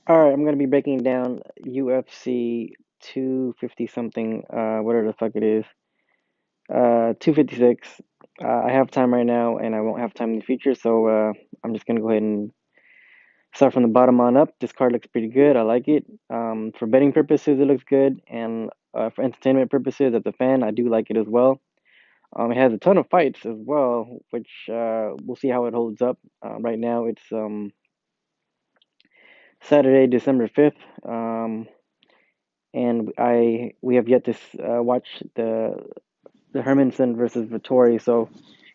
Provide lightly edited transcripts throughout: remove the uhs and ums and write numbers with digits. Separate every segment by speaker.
Speaker 1: All right, I'm gonna be breaking down UFC 250 something, whatever the fuck it is. 256. I have time right now, and I won't have time in the future, so I'm just gonna go ahead and start from the bottom on up. This card looks pretty good. I like it. For betting purposes, it looks good, and for entertainment purposes, as a fan, I do like it as well. It has a ton of fights as well, which we'll see how it holds up. Right now, it's Saturday, December 5th. And we have yet to watch the Hermanson versus Vittori. So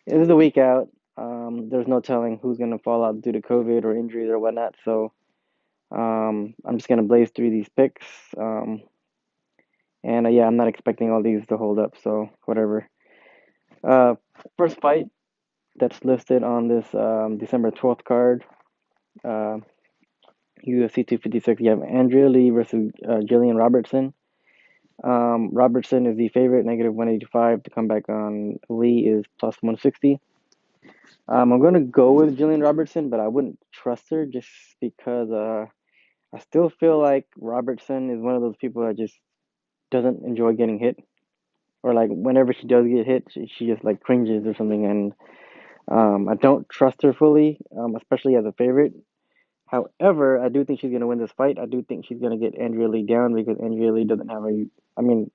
Speaker 1: it is a week out. There's no telling who's gonna fall out due to COVID or injuries or whatnot. So I'm just gonna blaze through these picks. And yeah, I'm not expecting all these to hold up. So whatever. Uh, First fight that's listed on this December 12th card. Uh, UFC 256. You have Andrea Lee versus Jillian Robertson. Robertson is the favorite, negative 185. To come back on Lee is plus 160. I'm going to go with Jillian Robertson, but I wouldn't trust her just because I still feel like Robertson is one of those people that just doesn't enjoy getting hit. Or like whenever she does get hit, she just like cringes or something. And I don't trust her fully, especially as a favorite. However, I do think she's going to win this fight. I do think she's going to get Andrea Lee down because Andrea Lee doesn't have a. I mean,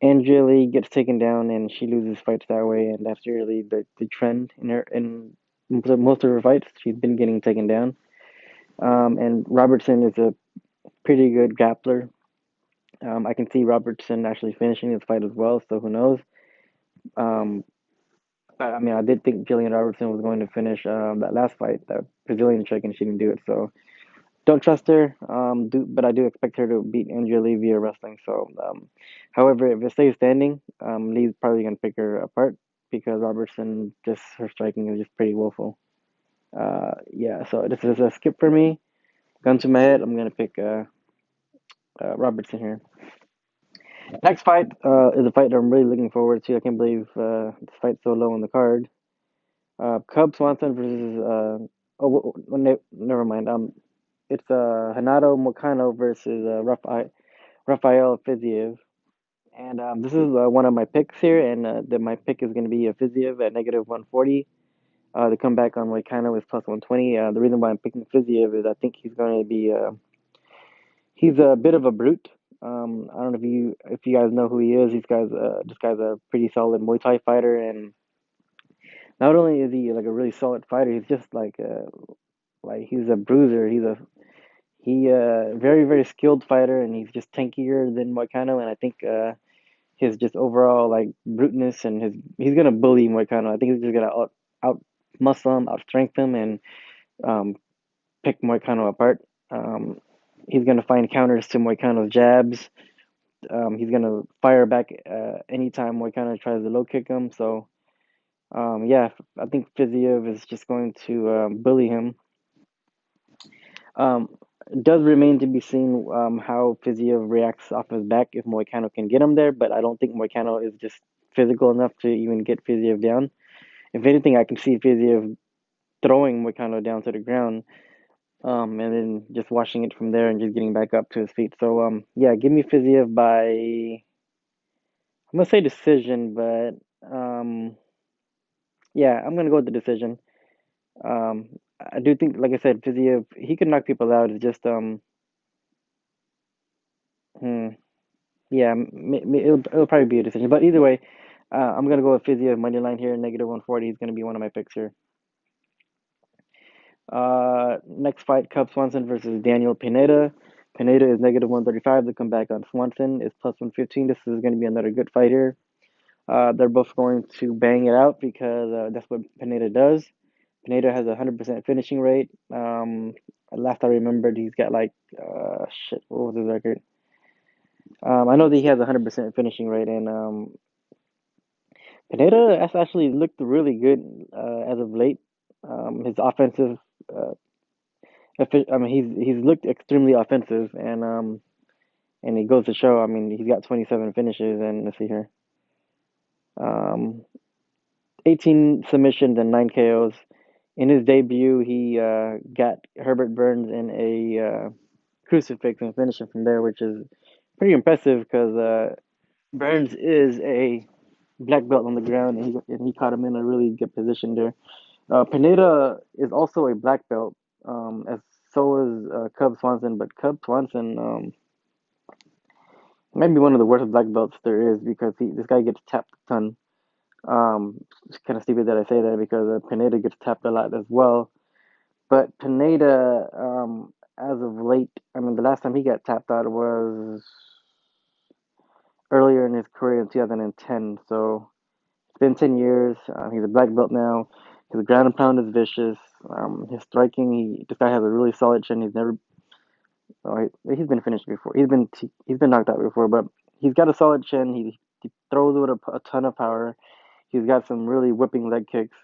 Speaker 1: Angeli gets taken down and she loses fights that way, and that's really the trend in her in most of her fights. She's been getting taken down. And Robertson is a pretty good grappler. I can see Robertson actually finishing this fight as well, so who knows? Um, but I mean, I did think Jillian Robertson was going to finish that last fight, that Brazilian chick, and she didn't do it. So don't trust her. But I do expect her to beat Angela Lee via wrestling. So, however, if it stays standing, Lee's probably gonna pick her apart because Robertson, just her striking is just pretty woeful. Yeah. So this is a skip for me. Gun to my head, I'm gonna pick Robertson here. Next fight is a fight that I'm really looking forward to. I can't believe this fight's so low on the card. Cub Swanson versus never mind. It's Hanato Moicano versus Rafael Fiziev. And this is one of my picks here, and my pick is going to be a Fiziev at negative 140. The comeback on Moicano is plus 120. The reason why I'm picking Fiziev is I think he's going to be he's a bit of a brute. I don't know if you guys know who he is. This guy's a pretty solid Muay Thai fighter, and not only is he like a really solid fighter, he's just like he's a bruiser. He very very skilled fighter, and he's just tankier than Moicano, and I think his just overall like bruteness and he's gonna bully Moicano. I think he's just gonna out muscle him, out strength him, and um, pick Moicano apart. Um, he's gonna find counters to Moicano's jabs. He's gonna fire back anytime Moicano tries to low kick him. So yeah, I think Fiziev is just going to bully him. Um, it does remain to be seen how Fiziev reacts off his back if Moicano can get him there, but I don't think Moicano is just physical enough to even get Fiziev down. If anything, I can see Fiziev throwing Moicano down to the ground, and then just watching it from there and just getting back up to his feet. So yeah, give me Fiziev by I'm gonna say decision, but yeah, I'm gonna go with the decision. Um, I do think, like I said, Fiziev he can knock people out. It's just hmm, yeah, it'll probably be a decision. But either way, I'm gonna go with Fiziev money line here, negative 140. He's gonna be one of my picks here. Next fight, Cub Swanson versus Daniel Pineda. Pineda is negative 135. The comeback on Swanson is plus 115. This is going to be another good fight here. They're both going to bang it out because that's what Pineda does. Pineda has a 100% finishing rate. Last I remembered, he's got like, shit, what was his record? I know that he has a 100% finishing rate, and Pineda has actually looked really good as of late. His offensive uh, I mean, he's looked extremely offensive, and it goes to show. I mean, he's got 27 finishes, and let's see here, um, 18 submissions and 9 KOs. In his debut, he got Herbert Burns in a crucifix and finish him from there, which is pretty impressive because Burns is a black belt on the ground, and he caught him in a really good position there. Pineda is also a black belt, as so is Cub Swanson, but Cub Swanson might be one of the worst black belts there is because this guy gets tapped a ton. It's kind of stupid that I say that because Pineda gets tapped a lot as well. But Pineda, as of late, I mean, the last time he got tapped out was earlier in his career in 2010. So it's been 10 years. He's a black belt now. His ground and pound is vicious. His striking, this guy has a really solid chin. He's been finished before. He's been knocked out before, but he's got a solid chin. He throws with a ton of power. He's got some really whipping leg kicks.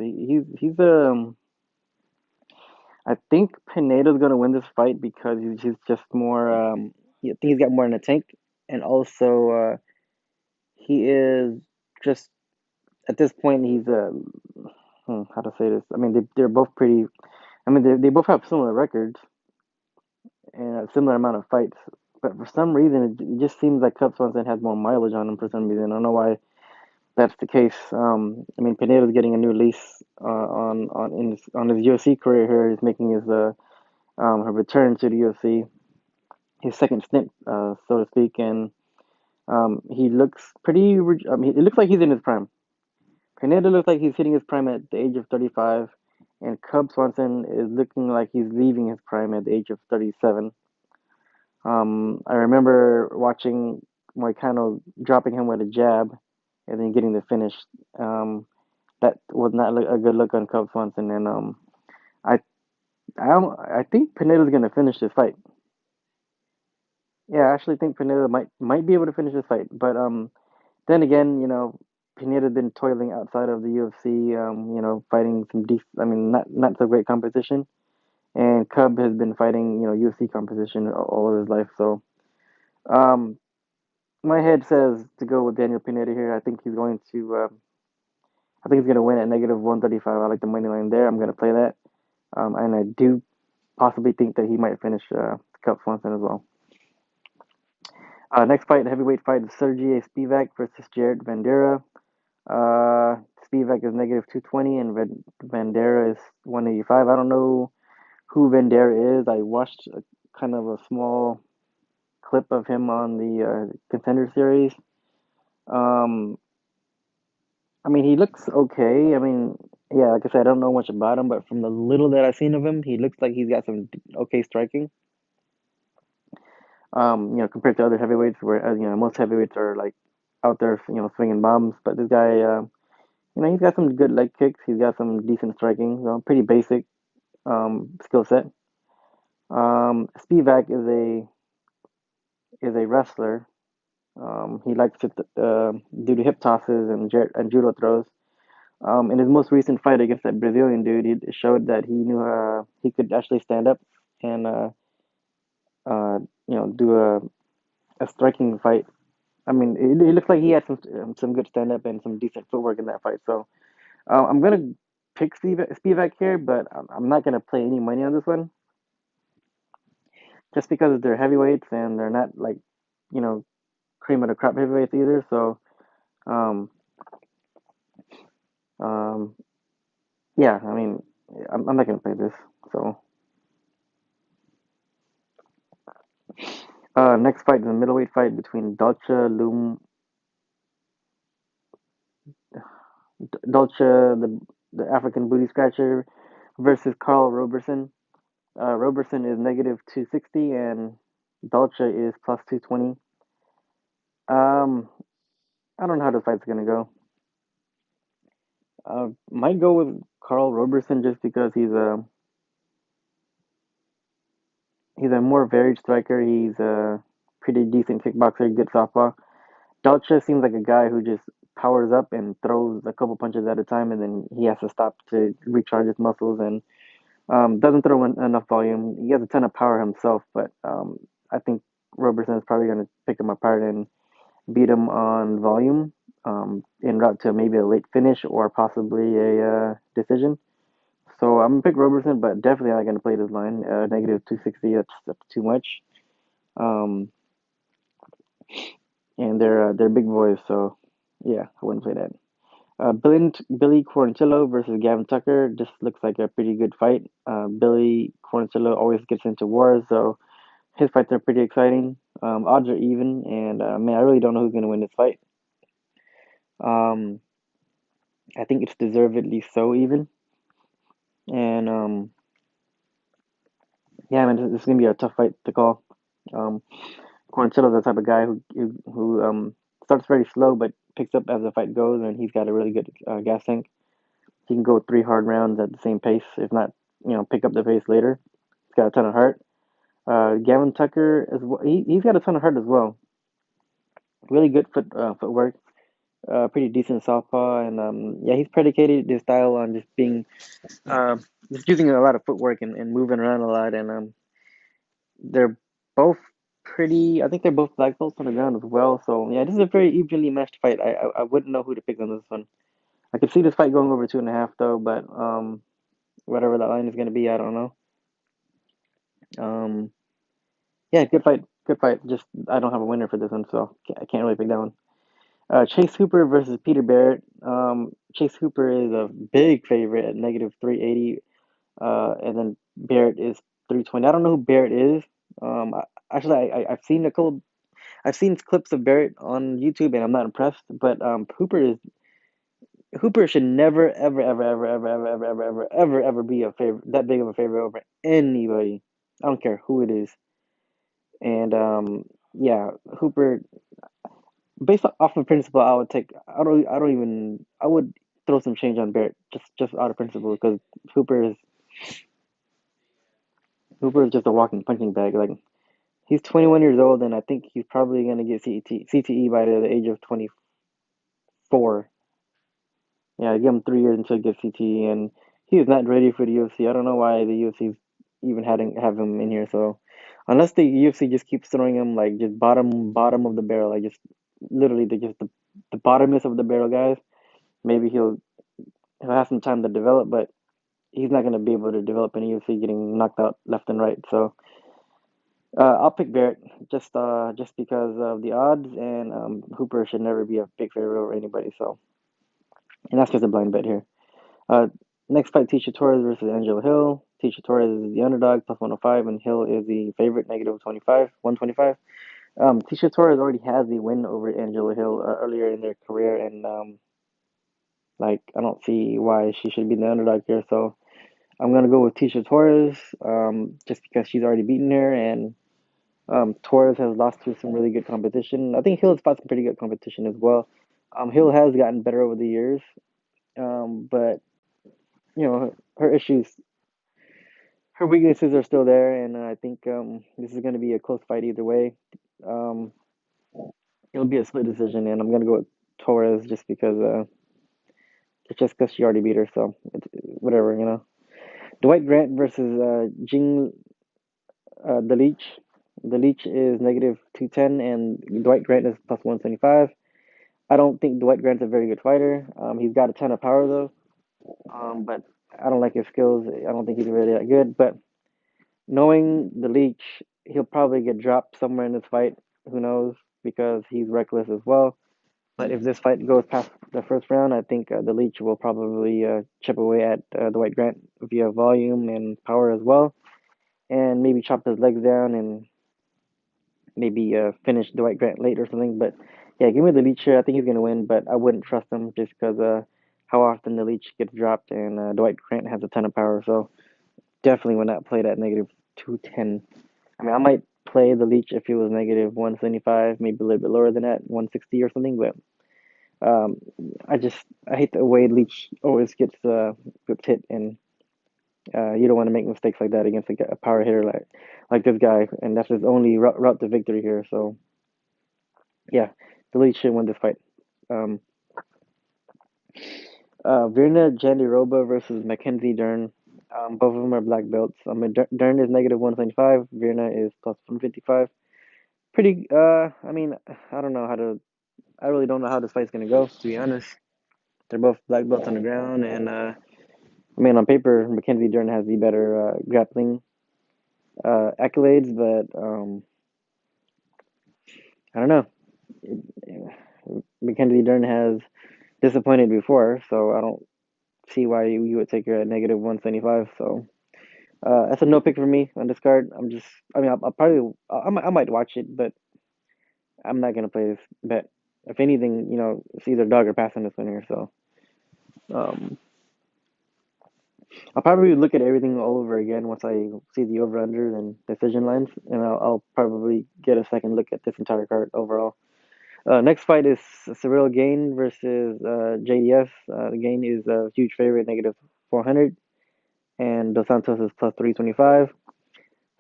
Speaker 1: I think Pineda's gonna win this fight because he's just more. I think he's got more in the tank, and also he is just at this point he's how to say this. I mean they're both pretty. I mean they both have similar records and a similar amount of fights, but for some reason it just seems like Cub Swanson has more mileage on him for some reason. I don't know why that's the case. I mean Pineda's getting a new lease on his UFC career here. He's making his return to the UFC, his second stint, so to speak, and he looks pretty. I mean, it looks like he's in his prime. Pineda looks like he's hitting his prime at the age of 35, and Cub Swanson is looking like he's leaving his prime at the age of 37. I remember watching Moicano dropping him with a jab and then getting the finish. Um, that was not a good look on Cub Swanson, and I I think Pineda's gonna finish this fight. Yeah, I actually think Pineda might be able to finish this fight, but then again, Pineda been toiling outside of the UFC, fighting I mean, not so great competition, and Cub has been fighting, UFC competition all of his life. So, um, my head says to go with Daniel Pineda here. I think he's going to win at -135. I like the money line there. I'm going to play that, and I do possibly think that he might finish Cub Swanson as well. Next fight, heavyweight fight, Sergey Spivak versus Jared Vanderaa. Uh, Spivak is -220 and Vandera is 185. I don't know who Vandera is. I watched kind of a small clip of him on the Contender Series. Um, I mean, he looks okay. I mean, yeah, like I said, I don't know much about him, but from the little that I've seen of him, he looks like he's got some okay striking. Compared to other heavyweights, where most heavyweights are like out there, swinging bombs, but this guy. He's got some good leg kicks. He's got some decent striking. Pretty basic skill set. Spivak is a wrestler. He likes to do the hip tosses and judo throws. In his most recent fight against that Brazilian dude, he showed that he knew he could actually stand up and do a striking fight. I mean, it looked like he had some good stand up and some decent footwork in that fight. So I'm gonna pick Spivak here, but I'm not gonna play any money on this one just because they're heavyweights and they're not like you know cream of the crop heavyweights either. So um, um, yeah, I mean I'm not gonna play this. So next fight is a middleweight fight between Dolce, the African booty scratcher, versus Carl Roberson. Roberson is -260 and Dolce is +220. Um, I don't know how the fight's gonna go. Might go with Carl Roberson just because he's a more varied striker. He's a pretty decent kickboxer, good southpaw. Dolce seems like a guy who just powers up and throws a couple punches at a time, and then he has to stop to recharge his muscles and doesn't throw enough volume. He has a ton of power himself, but I think Roberson is probably going to pick him apart and beat him on volume en route to maybe a late finish or possibly a decision. So I'm gonna pick Roberson, but definitely not gonna play this line. -260. That's too much. Um, and they're big boys, so yeah, I wouldn't play that. Billy Quarantillo versus Gavin Tucker just looks like a pretty good fight. Billy Quarantillo always gets into wars, so his fights are pretty exciting. Odds are even, and man, I really don't know who's gonna win this fight. Um, I think it's deservedly so even, and yeah, man, this is gonna be a tough fight to call. Um, Quarantillo's the type of guy who starts very slow but picks up as the fight goes, and he's got a really good gas tank. He can go three hard rounds at the same pace, if not, pick up the pace later. He's got a ton of heart. Gavin Tucker as well. He's got a ton of heart as well. Really good footwork. Pretty decent southpaw, and yeah, he's predicated his style on just being just using a lot of footwork and moving around a lot. And they're both pretty. I think they're both black belts on the ground as well. So yeah, this is a very evenly matched fight. I wouldn't know who to pick on this one. I could see this fight going over 2.5 though, but whatever that line is going to be, I don't know. Um, yeah, good fight, good fight. Just I don't have a winner for this one, so I can't really pick that one. Chase Hooper versus Peter Barrett. Chase Hooper is a big favorite at negative 380, and then Barrett is 320. I don't know who Barrett is. Actually, I've seen a couple. I've seen clips of Barrett on YouTube, and I'm not impressed. But Hooper should never, ever, ever, ever, ever, ever, ever, ever, ever, ever, ever be a favorite that big of a favorite over anybody. I don't care who it is. And yeah, Hooper. Based off of principle, I would take. I don't even. I would throw some change on Barrett just out of principle because Hooper is Hooper is just a walking punching bag. Like he's 21 years old, and I think he's probably gonna get CTE by the age of 24. Yeah, give him 3 years until he gets CTE, and he is not ready for the UFC. I don't know why the UFC's even hadn't have him in here. So unless the UFC just keeps throwing him like just bottom of the barrel, like just literally the bottomest of the barrel guys, maybe he'll have some time to develop, but he's not going to be able to develop in UFC getting knocked out left and right. So I'll pick Barrett just because of the odds, and Hooper should never be a big favorite over anybody. So, and that's just a blind bet here. Uh, Next fight, Tisha Torres versus Angela Hill. Tisha Torres is the underdog, plus 105, and Hill is the favorite, negative 25, 125. Tisha Torres already has the win over Angela Hill earlier in their career, and like I don't see why she should be the underdog here. So I'm gonna go with Tisha Torres, just because she's already beaten her, and Torres has lost to some really good competition. I think Hill has fought some pretty good competition as well. Hill has gotten better over the years, but her issues, her weaknesses are still there, and I think this is gonna be a close fight either way. Um, it'll be a split decision, and I'm gonna go with Torres just because she already beat her, so it's whatever. Dwight Grant versus Jing the Leech. The Leech is negative 210, and Dwight Grant is plus 175. I don't think Dwight Grant's a very good fighter. He's got a ton of power, though, but I don't like his skills. I don't think he's really that good. But knowing the Leech, he'll probably get dropped somewhere in this fight. Who knows? Because he's reckless as well. But if this fight goes past the first round, I think the Leech will probably chip away at Dwight Grant via volume and power as well, and maybe chop his legs down and maybe finish Dwight Grant late or something. But yeah, give me the Leech here. I think he's gonna win, but I wouldn't trust him just because how often the Leech gets dropped, and Dwight Grant has a ton of power. So definitely would not play that negative 210. I mean, I might play the Leech if he was negative 175, maybe a little bit lower than that, 160 or something. But um, I hate the way Leech always gets hit, and you don't want to make mistakes like that against a power hitter like this guy, and that's his only route to victory here. So yeah, the Leech should win this fight. Um, Virna Jandiroba versus Mackenzie Dern. Both of them are black belts. Dern is negative 175. Virna is plus 155. Pretty. I mean, I don't know how to. I really don't know how this fight's gonna go. To be honest, they're both black belts on the ground, and I mean, on paper, Mackenzie Dern has the better grappling accolades, but I don't know. Mackenzie Dern has disappointed before, so I don't see why you would take her at negative 175. So that's a no pick for me on this card. I mean, I'll probably, I might watch it, but I'm not gonna play this bet. If anything, it's either dog or pass on this one here. So um, I'll probably look at everything all over again once I see the over unders and decision lines, and I'll probably get a second look at this entire card overall. Next fight is Cyril Gain versus JDS. Gain is a huge favorite, negative 400, and Dos Santos is plus 325.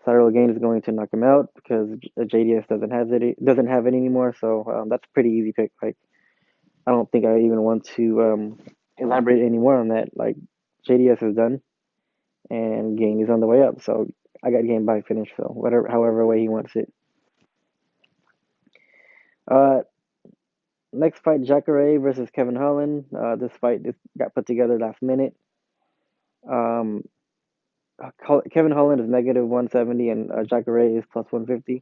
Speaker 1: Cyril Gain is going to knock him out because JDS doesn't have it anymore. So that's a pretty easy pick. Like I don't think I even want to elaborate anymore on that. Like JDS is done, and Gain is on the way up. So I got Gain by finish. So whatever, however way he wants it. Uh, Next fight, Jacare versus Kevin Holland. This fight got put together last minute. Um, Kevin Holland is negative 170 and Jacare is plus 150.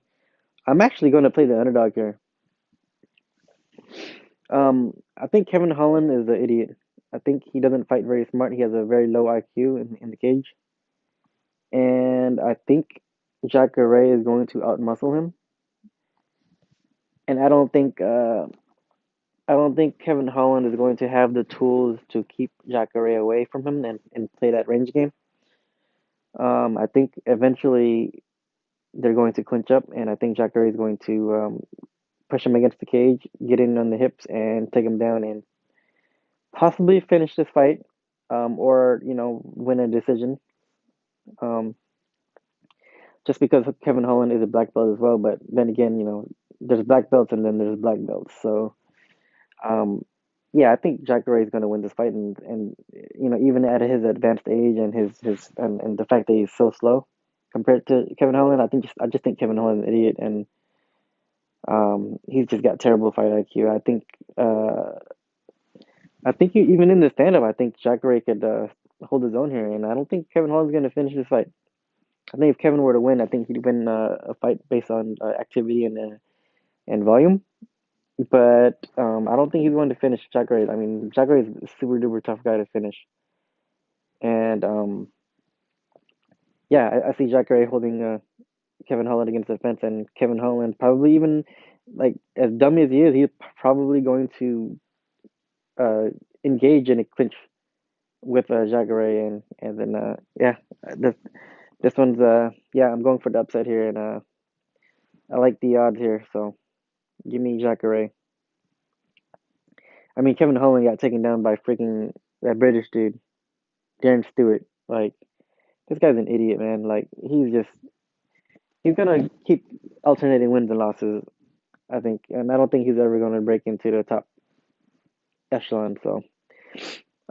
Speaker 1: I'm actually going to play the underdog here. I think Kevin Holland is an idiot. I think he doesn't fight very smart. He has a very low IQ in the cage. And I think Jacare is going to outmuscle him. And I don't think Kevin Holland is going to have the tools to keep Jacare away from him and play that range game. I think eventually they're going to clinch up, and I think Jacare is going to push him against the cage, get in on the hips, and take him down, and possibly finish this fight, or win a decision. Um, just because Kevin Holland is a black belt as well, but then again, there's black belts and then there's black belts. So, um, yeah, I think Jacare is going to win this fight, and even at his advanced age and and the fact that he's so slow compared to Kevin Holland, I just think Kevin Holland is an idiot, and he's just got terrible fight IQ. I think even in the stand up, I think Jacare could hold his own here, and I don't think Kevin Holland's going to finish this fight. I think if Kevin were to win, I think he'd win a fight based on activity and volume. But I don't think he's going to finish Jacare. I mean, Jacare is a super duper tough guy to finish, and yeah, I see Jacare holding Kevin Holland against the fence, and Kevin Holland probably even like as dumb as he is, he's probably going to uh, engage in a clinch with Jacare, and then yeah, this this one's yeah, I'm going for the upset here, and I like the odds here, so give me Jacare. I mean, Kevin Holland got taken down by freaking that British dude, Darren Stewart. Like this guy's an idiot, man. Like he's gonna keep alternating wins and losses, I think, and I don't think he's ever gonna break into the top echelon. So,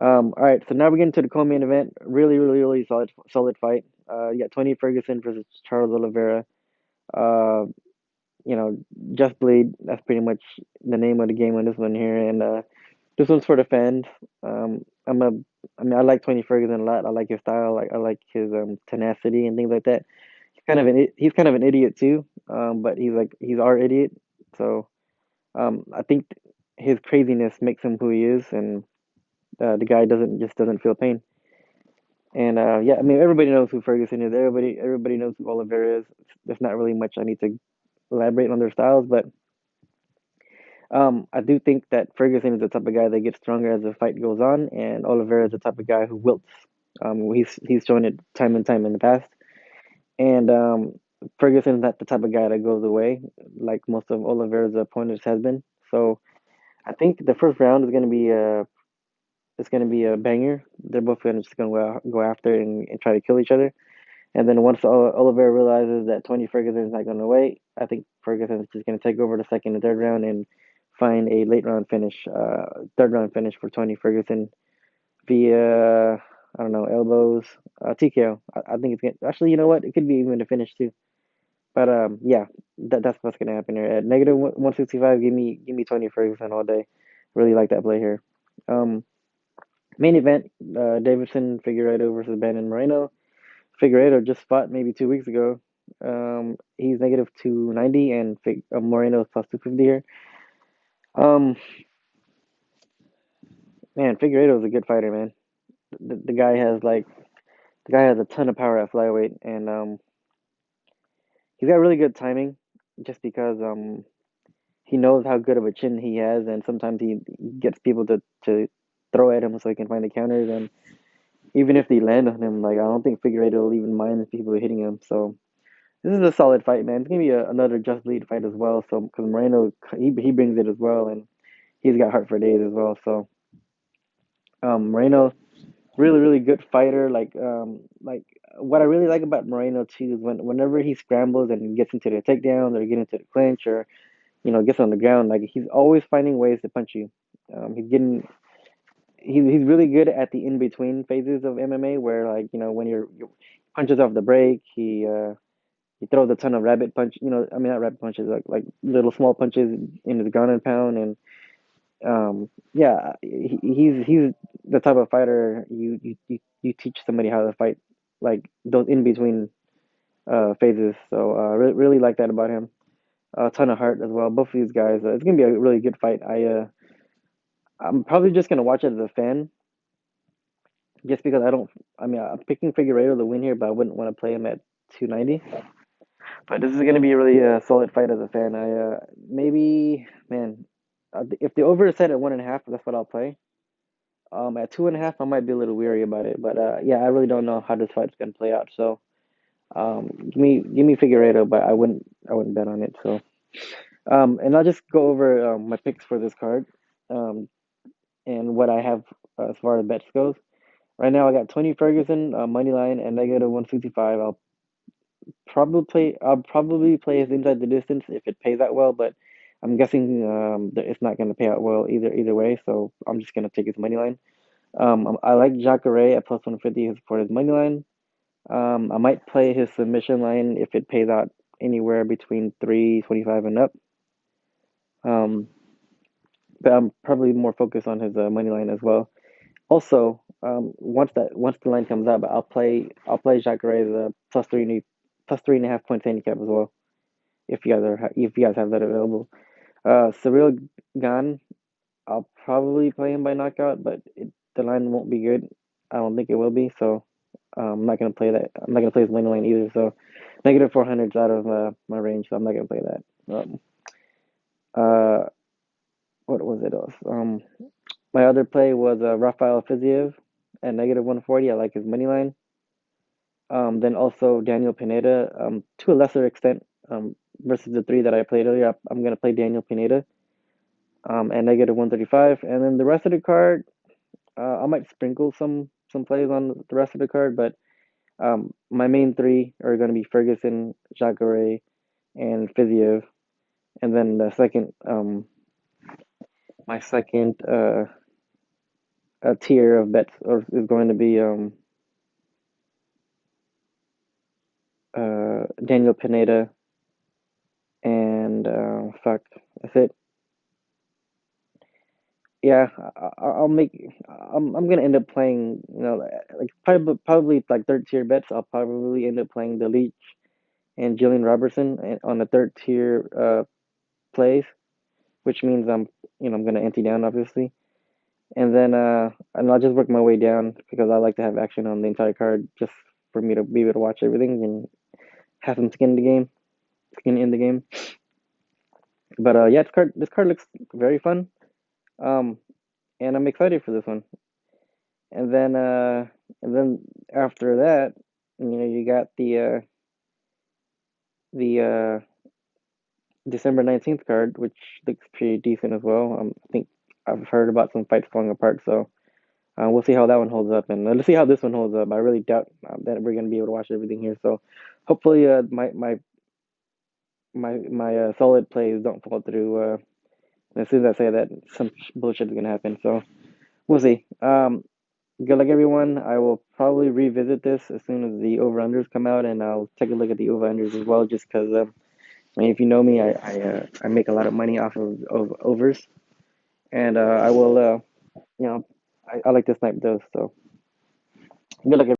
Speaker 1: all right, so now we're getting to the co-main event. Really, really, really solid fight. You got Tony Ferguson versus Charles Oliveira. Uh, Just Bleed. That's pretty much the name of the game on this one here, and this one's for the fans. I'm a, I mean, I like Tony Ferguson a lot. I like his style. I like his tenacity and things like that. He's kind of an idiot too. But he's our idiot. So I think his craziness makes him who he is, and the guy doesn't feel pain. And yeah, I mean everybody knows who Ferguson is. Everybody knows who Oliveira is. There's not really much I need to elaborate on their styles, but I do think that Ferguson is the type of guy that gets stronger as the fight goes on, and Oliveira is the type of guy who wilts. He's shown it time and time in the past, and Ferguson is not the type of guy that goes away like most of Oliveira's opponents has been. So I think the first round is going to be a banger. They're both going to go after and try to kill each other. And then once Oliveira realizes that Tony Ferguson is not going to wait, I think Ferguson is just going to take over the second and third round and find a late round finish, third round finish for Tony Ferguson via, I don't know, elbows, TKO. I think it's going to, actually, you know what? It could be even a finish too. But yeah, that's what's going to happen here. At negative 165, give me Tony Ferguson all day. Really like that play here. Um, Main event, Davidson Figueiredo versus Moreno. Figueiredo just fought maybe 2 weeks ago. He's negative 290, and Moreno is plus 250 here. Um, man, Figueiredo is a good fighter, man. The guy has a ton of power at flyweight, and he's got really good timing, just because he knows how good of a chin he has, and sometimes he gets people to throw at him so he can find the counters, and even if they land on him, like I don't think Figueiredo will even mind if people are hitting him. So this is a solid fight, man. It's gonna be another just lead fight as well. So because Moreno he brings it as well, and he's got heart for days as well. So Moreno, really good fighter. Like what I really like about Moreno too is whenever he scrambles and gets into the takedown or get into the clinch or gets on the ground, like he's always finding ways to punch you. He's really good at the in between phases of MMA where like when you punches off the break, he throws a ton of rabbit punch. I mean not rabbit punches, like little small punches in his ground and pound, and yeah, he's the type of fighter you teach somebody how to fight, like those in between phases. So really like that about him. A ton of heart as well. Both of these guys. It's gonna be a really good fight. I'm probably just gonna watch it as a fan, just because I don't. I mean, I'm picking Figueiredo to win here, but I wouldn't want to play him at 290. But this is gonna be a really solid fight as a fan. Maybe, man, if the over is set at 1.5, that's what I'll play. At 2.5, I might be a little weary about it, but yeah, I really don't know how this fight's gonna play out. So give me Figueiredo, but I wouldn't bet on it. So and I'll just go over my picks for this card, um, and what I have as far as bets goes. Right now, I got Tony Ferguson money line and negative 165. I'll probably play his inside the distance if it pays out well, but I'm guessing that it's not going to pay out well either way. So I'm just going to take his money line. I like Jacare at plus 150 for his money line. I might play his submission line if it pays out anywhere between 325 and up. Um, but I'm probably more focused on his money line as well. Also, once the line comes up, I'll play Jacare the plus 3.5 points handicap as well. If you guys have that available. Cyril Gane, I'll probably play him by knockout, but the line won't be good. I don't think it will be, so I'm not gonna play that. I'm not gonna play his money line either. So negative 400 is out of my range, so I'm not gonna play that. Uh, what was it else? My other play was Rafael Fiziev at negative 140. I like his money line. Then also Daniel Pineda, to a lesser extent, versus the three that I played earlier. I'm gonna play Daniel Pineda, at negative 135, and then the rest of the card, I might sprinkle some plays on the rest of the card, but my main three are gonna be Ferguson, Jacare, and Fiziev, and then my second tier of bets is going to be Daniel Pineda and fuck, that's it. Yeah, I'll make. I'm gonna end up playing. Like probably like third tier bets. I'll probably end up playing the Leech and Jillian Robertson on the third tier plays, which means I'm gonna empty down obviously, and I'll just work my way down because I like to have action on the entire card just for me to be able to watch everything and have some skin in the game. But yeah, this card looks very fun. Um, and I'm excited for this one. And then after that, you got the December 19th card, which looks pretty decent as well. I think I've heard about some fights falling apart, so we'll see how that one holds up, and let's see how this one holds up. I really doubt that we're gonna be able to watch everything here, so hopefully my solid plays don't fall through. As soon as I say that, some bullshit is gonna happen. So we'll see. Good luck, everyone. I will probably revisit this as soon as the over-unders come out, and I'll take a look at the over-unders as well, just because, I mean, if you know me, I make a lot of money off of overs, and I will, I like to snipe those, so good luck,